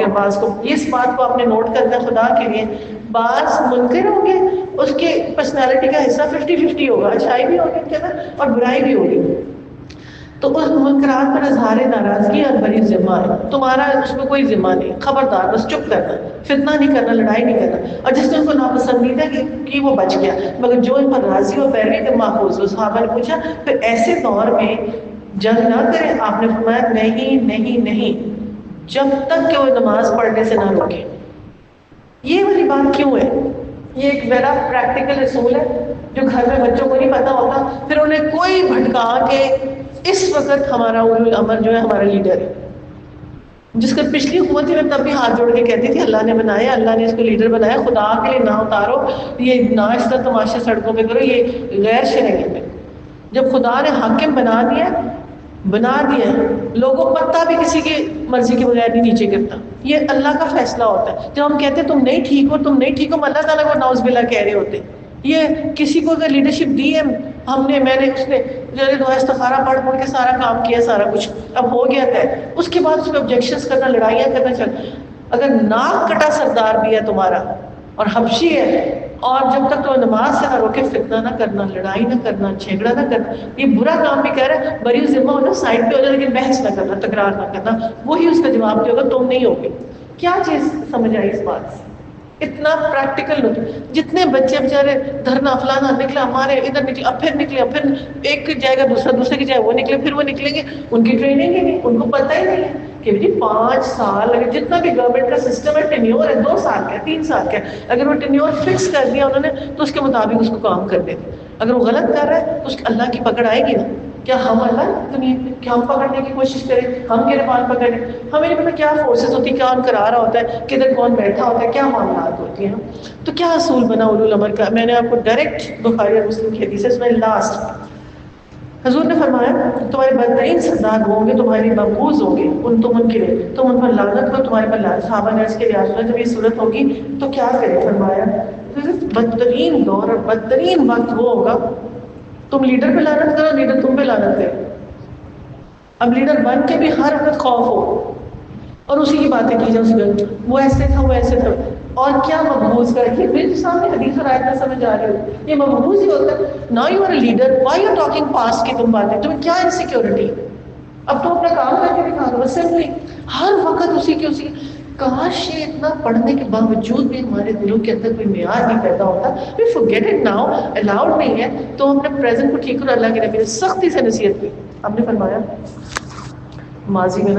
ہے بعض کو. اس بات کو آپ نے نوٹ کرنا خدا کے لیے, بعض منکر ہوں گے, اس کے پرسنالٹی کا حصہ 50-50 ہوگا, اچھائی بھی ہوگی ان کے اندر اور برائی بھی ہوگی. تو اس منکرات پر اظہار ناراضگی اور بری ذمہ ہے, تمہارا اس میں کوئی ذمہ نہیں, خبردار بس چپ کرنا, فتنہ نہیں کرنا, لڑائی نہیں کرنا. اور جس نے ان کو ناپسندیدہ کی وہ بچ گیا, مگر جو ان پر راضی ہو پیروی کے محفوظ ہو. صحابہ نے پوچھا پھر ایسے دور میں جنگ نہ کریں؟ آپ نے فرمایا نہیں نہیں نہیں, جب تک کہ وہ نماز پڑھنے سے نہ روکے. یہ والی بات کیوں ہے؟ یہ ایک بڑا پریکٹیکل اصول ہے جو گھر میں بچوں کو نہیں پتا ہوتا, پھر انہیں کوئی بھٹکا کے. اس وقت ہمارا اولو الامر جو ہے ہمارا لیڈر ہے, جس کا پچھلی حکومت تھی میں تب بھی ہاتھ جوڑ کے کہتی تھی اللہ نے بنایا, اللہ نے اس کو لیڈر بنایا, خدا کے لیے نہ اتارو یہ, نہ اس کا تماشا سڑکوں پہ کرو, یہ غیر شرعی ہے. جب خدا نے حاکم بنا دیا لوگوں پتہ بھی کسی کی مرضی کے بغیر نہیں نیچے گرتا. یہ اللہ کا فیصلہ ہوتا ہے. جب ہم کہتے ہیں تم نہیں ٹھیک ہو, تم نہیں ٹھیک ہو, اللہ تعالیٰ کو نعوذ باللہ کہہ رہے ہوتے. یہ کسی کو اگر لیڈرشپ دی ہے میں نے اس نے دعا استخارہ پڑھ کے سارا کام کیا, سارا کچھ اب ہو گیا ہے, اس کے بعد اس پہ آبجیکشنز کرنا, لڑائیاں کرنا چل. اگر ناک کٹا سردار بھی ہے تمہارا اور حبشی ہے, اور جب تک تو نماز سے نہ روکے فتنہ نہ کرنا, لڑائی نہ کرنا, جھگڑا نہ کرنا, یہ برا کام بھی کہہ رہا ہے, بری ذمہ ہونا, سائڈ پہ ہو جائے, لیکن بحث نہ کرنا, تکرار نہ کرنا, وہی اس کا جواب دے ہوگا, تم نہیں ہوگے. کیا چیز سمجھ آئی اس بات سے؟ اتنا پریکٹیکل ہوتا. جتنے بچے بیچارے دھرنا فلانا نکلا, ہمارے ادھر نکلے, اب پھر نکلے, اب پھر ایک کی جائے گا دوسرے کی جائے وہ نکلے, پھر وہ نکلیں گے, ان کی ٹریننگ ہی نہیں, ان کو پتہ ہی نہیں ہے کہ جی 5 سال اگر جتنا بھی گورنمنٹ کا سسٹم ہے, ٹینیور ہے 2 سال کا, 3 سال کا, اگر وہ ٹینیور فکس کر دیا انہوں نے تو اس کے مطابق اس کو کام کر دیتے. اگر وہ غلط کر رہا ہے تو اس کی اللہ کی پکڑ آئے گی نا. کیا ہم اللہ کہ ہم پکڑنے کی کوشش کریں, ہم گربان پکڑیں؟ ہمیں نہیں پتا کیا فورسز ہوتی, کیا ان کرا رہا ہوتا ہے, کدھر کون بیٹھا ہوتا ہے, کیا معاملات ہوتی ہیں. تو کیا اصول بنا اولو الامر کا؟ میں نے آپ کو ڈائریکٹ بخاری اور مسلم کی حدیث ہے, اس میں لاسٹ حضور نے فرمایا تمہارے بدترین سردار ہوں گے, تمہاری مقبوض ہوں گے, تم ان کے لیے تم ان پر لعنت کرو, تمہارے پر لعنت. صحابہ نے اس کے لیے جب یہ صورت ہوگی تو کیا کرے؟ فرمایا بدترین دور اور بدترین وقت وہ ہوگا, تم لیڈر پہ لعنت کرو, لیڈر تم پہ لعنت کرے. اب لیڈر بن کے بھی ہر وقت خوف ہو اور اسی کی باتیں کی جائیں, وہ ایسے تھا, وہ ایسے تھا. اور کیا مقبوض کر کے میرے سامنے حدیث اور آیت نہ سمجھ آ رہی ہو, یہ مقبوض ہی ہوتا ہے. نا you are a leader, why you talking پاس کی تم باتیں, تمہیں کیا انسیکیورٹی؟ اب تو اپنا کام کر کے دکھا دو, بس سمپلی ہر وقت اسی. کاش یہ اتنا پڑھنے کے باوجود بھی ہمارے دلوں کے اندر کوئی معیار نہیں پیدا ہوتا. وی فورگیٹ اٹ ناؤ, الاؤڈ نہیں ہے, تو ہم نے پریزنٹ کو ٹھیک کرو. اللہ کے نبی نے سختی سے نصیحت کی. ہم نے فرمایا ماضی میں